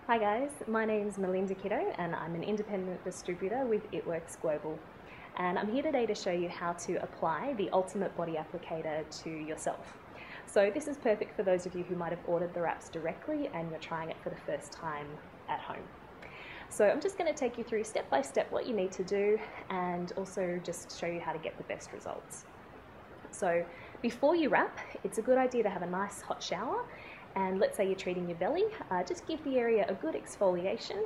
Hi guys, my name's Melinda Kiddo and I'm an independent distributor with It Works Global. And I'm here today to show you how to apply the Ultimate Body Applicator to yourself. So this is perfect for those of you who might have ordered the wraps directly and you're trying it for the first time at home. So I'm just going to take you through step by step what you need to do and also just show you how to get the best results. So before you wrap, it's a good idea to have a nice hot shower, and let's say you're treating your belly, just give the area a good exfoliation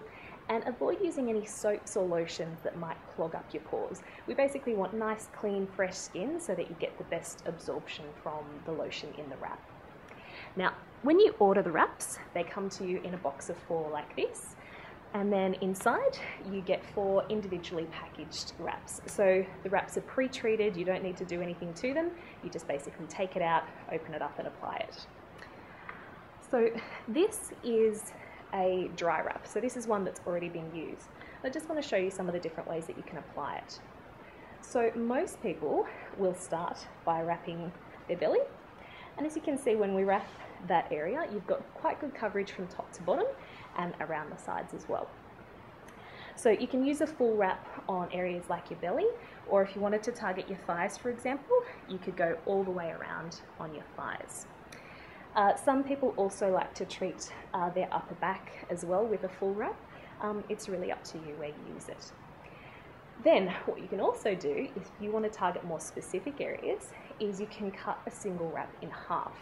and avoid using any soaps or lotions that might clog up your pores. We basically want nice, clean, fresh skin so that you get the best absorption from the lotion in the wrap. Now, when you order the wraps, they come to you in a box of 4 like this. And then inside you get 4 individually packaged wraps. So the wraps are pre-treated, you don't need to do anything to them, you just basically take it out, open it up and apply it. So this is a dry wrap, so this is one that's already been used. I just want to show you some of the different ways that you can apply it. So most people will start by wrapping their belly, and as you can see when we wrap that area, you've got quite good coverage from top to bottom and around the sides as well. So you can use a full wrap on areas like your belly, or if you wanted to target your thighs, for example, you could go all the way around on your thighs. Some people also like to treat their upper back as well with a full wrap. It's really up to you where you use it. Then what you can also do, if you want to target more specific areas, is you can cut a single wrap in half.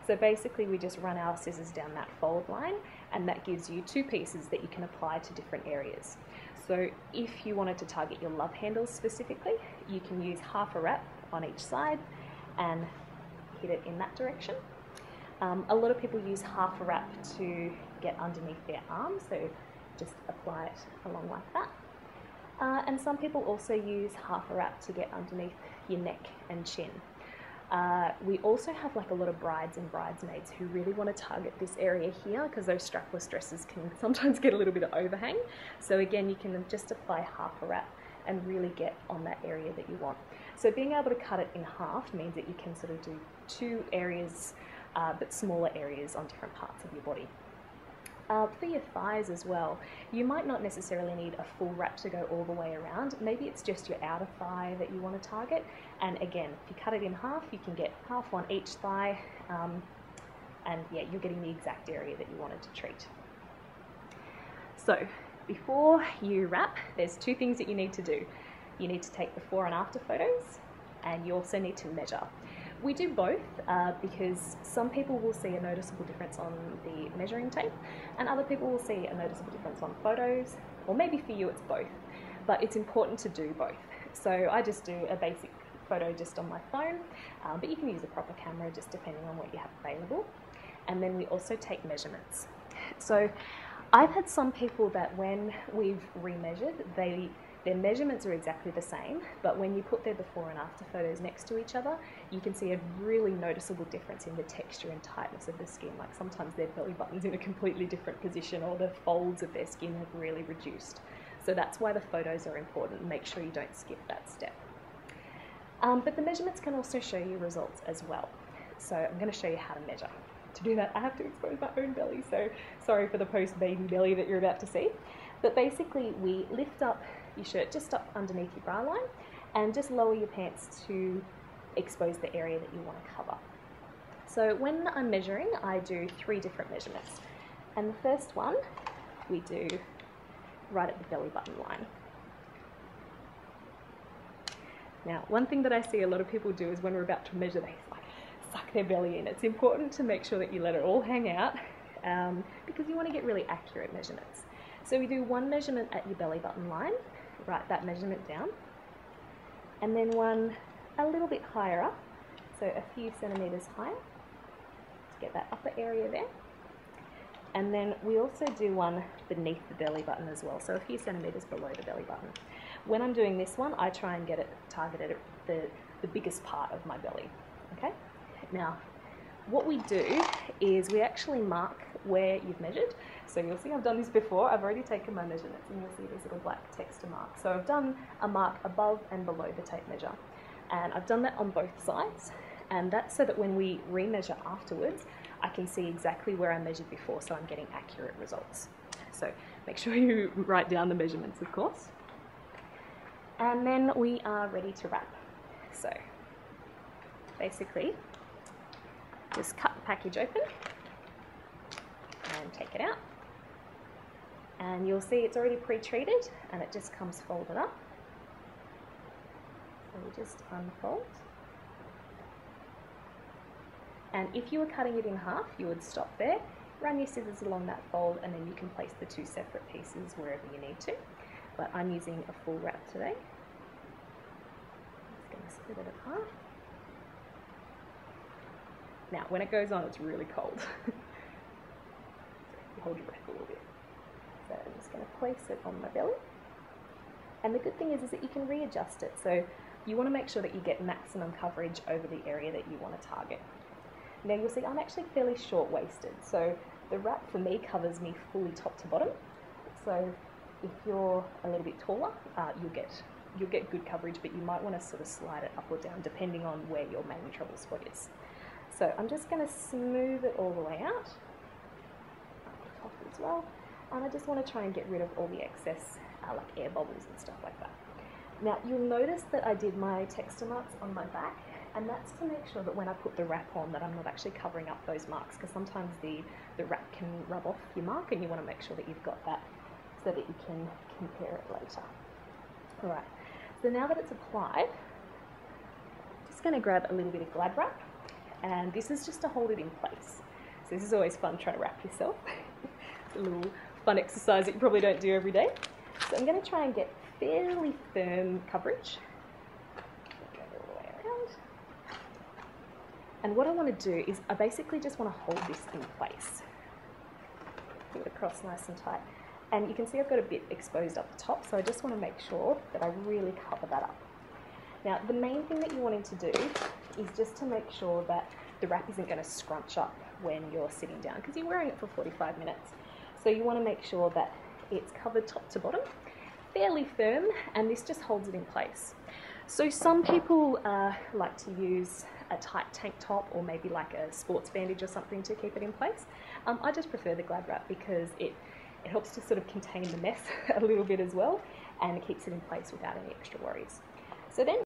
So basically we just run our scissors down that fold line and that gives you 2 pieces that you can apply to different areas. So if you wanted to target your love handles specifically, you can use half a wrap on each side and hit it in that direction. A lot of people use half a wrap to get underneath their arms, so just apply it along like that. And some people also use half a wrap to get underneath your neck and chin. We also have like a lot of brides and bridesmaids who really want to target this area here because those strapless dresses can sometimes get a little bit of overhang. So again, you can just apply half a wrap and really get on that area that you want. So being able to cut it in half means that you can sort of do 2 areas, but smaller areas on different parts of your body. For your thighs as well, you might not necessarily need a full wrap to go all the way around. Maybe it's just your outer thigh that you want to target. And again, if you cut it in half, you can get half on each thigh. And yeah, you're getting the exact area that you wanted to treat. So before you wrap, there's 2 things that you need to do. You need to take before and after photos, and you also need to measure. We do both because some people will see a noticeable difference on the measuring tape and other people will see a noticeable difference on photos, or maybe for you it's both, but it's important to do both. So I just do a basic photo just on my phone, but you can use a proper camera just depending on what you have available. And then we also take measurements. So I've had some people that when we've remeasured, their measurements are exactly the same, but when you put their before and after photos next to each other, you can see a really noticeable difference in the texture and tightness of the skin. Like sometimes their belly button's in a completely different position or the folds of their skin have really reduced. So that's why the photos are important. Make sure you don't skip that step. But the measurements can also show you results as well. So I'm going to show you how to measure. To do that, I have to expose my own belly, so sorry for the post-baby belly that you're about to see. But basically, we lift up your shirt just up underneath your bra line and just lower your pants to expose the area that you want to cover. So when I'm measuring, I do 3 different measurements. And the first one we do right at the belly button line. Now, one thing that I see a lot of people do is when we're about to measure, they suck their belly in. It's important to make sure that you let it all hang out because you want to get really accurate measurements. So we do 1 measurement at your belly button line, write that measurement down, and then one a little bit higher up, so a few centimetres higher, to get that upper area there. And then we also do one beneath the belly button as well, so a few centimetres below the belly button. When I'm doing this one, I try and get it targeted at the biggest part of my belly, okay? Now, what we do is we actually mark where you've measured. So you'll see I've done this before. I've already taken my measurements and you'll see these little black text to mark. So I've done a mark above and below the tape measure. And I've done that on both sides. And that's so that when we remeasure afterwards, I can see exactly where I measured before, so I'm getting accurate results. So make sure you write down the measurements, of course. And then we are ready to wrap. So basically, just cut the package open and take it out. And you'll see it's already pre-treated and it just comes folded up. So we just unfold. And if you were cutting it in half, you would stop there, run your scissors along that fold, and then you can place the two separate pieces wherever you need to. But I'm using a full wrap today. I'm just going to split it apart. Now, when it goes on, it's really cold. So you hold your breath a little bit. So I'm just going to place it on my belly. And the good thing is that you can readjust it. So you want to make sure that you get maximum coverage over the area that you want to target. Now you'll see I'm actually fairly short-waisted, so the wrap for me covers me fully top to bottom. So if you're a little bit taller, you'll get good coverage, but you might want to sort of slide it up or down depending on where your main trouble spot is. So I'm just going to smooth it all the way out, top as well, and I just want to try and get rid of all the excess like air bubbles and stuff like that. Now you'll notice that I did my texture marks on my back, and that's to make sure that when I put the wrap on that I'm not actually covering up those marks, because sometimes the wrap can rub off your mark and you want to make sure that you've got that so that you can compare it later. Alright, so now that it's applied, I'm just going to grab a little bit of Glad Wrap, and this is just to hold it in place. So this is always fun trying to wrap yourself. It's a little fun exercise that you probably don't do every day. So I'm going to try and get fairly firm coverage. And what I want to do is I basically just want to hold this in place. Get it across nice and tight. And you can see I've got a bit exposed up the top, so I just want to make sure that I really cover that up. Now, the main thing that you're wanting to do is just to make sure that the wrap isn't going to scrunch up when you're sitting down, because you're wearing it for 45 minutes. So you want to make sure that it's covered top to bottom, fairly firm, and this just holds it in place. So some people like to use a tight tank top or maybe like a sports bandage or something to keep it in place. I just prefer the Glad Wrap because it helps to sort of contain the mess a little bit as well, and it keeps it in place without any extra worries. So then